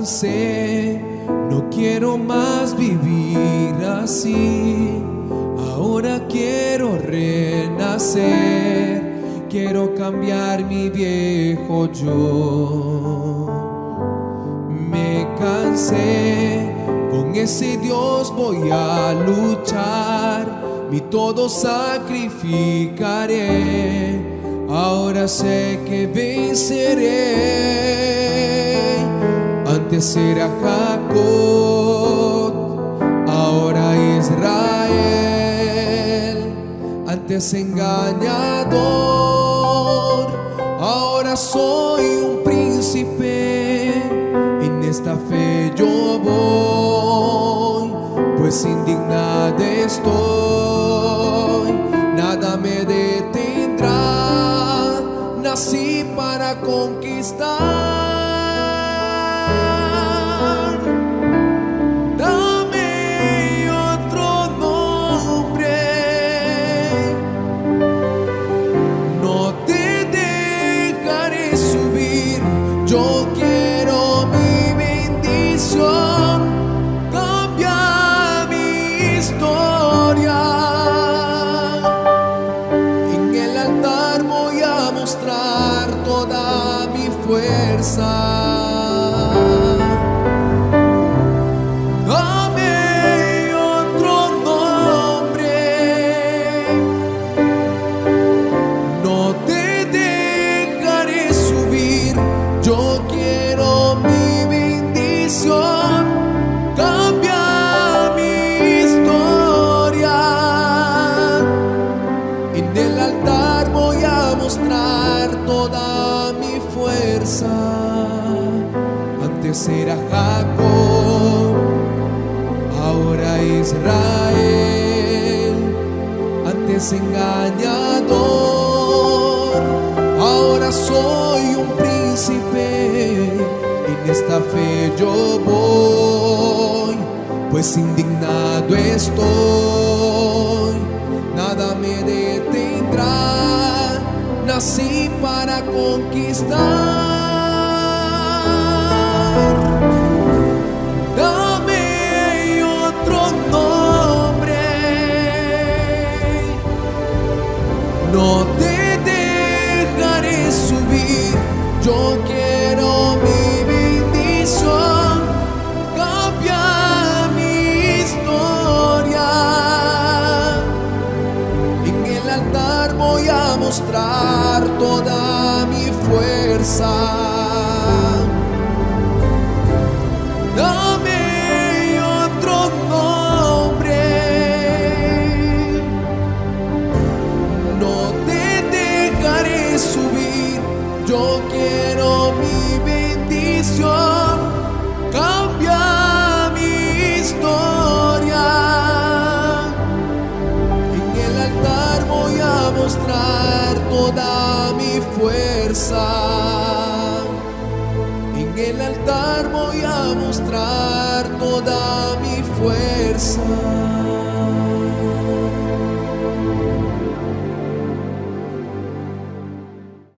cansé, no quiero más vivir así. Ahora quiero renacer, quiero cambiar mi viejo yo. Me cansé, con ese Dios voy a luchar, mi todo sacrificaré. Ahora sé que venceré. Antes era Jacob, ahora Israel. Antes engañador, ahora soy un príncipe. En esta fe yo voy, pues indignado estoy. Nada me detendrá. Nací para conquistar. Dame otro nombre. No te dejaré subir. Yo quiero mi bendición. Cambia mi historia. En el altar voy a mostrar toda mi fuerza. Dame otro nombre. No te dejaré subir. Yo quiero mi bendición. Cambia mi historia. En el altar voy a mostrar toda mi fuerza. Antes era Jacob, ahora Israel. Antes engañador, ahora soy un príncipe. En esta fe yo voy, pues indignado estoy. Nada me detendrá. Nací para conquistar. Dame otro nombre. No te dejaré subir. Yo quiero mi bendición. Cambia mi historia. En el altar voy a mostrar toda mi fuerza. Dame otro nombre. No te dejaré subir. Yo quiero mi bendición. Cambia mi historia. En el altar voy a mostrar toda mi fuerza. En el altar voy a mostrar toda mi fuerza.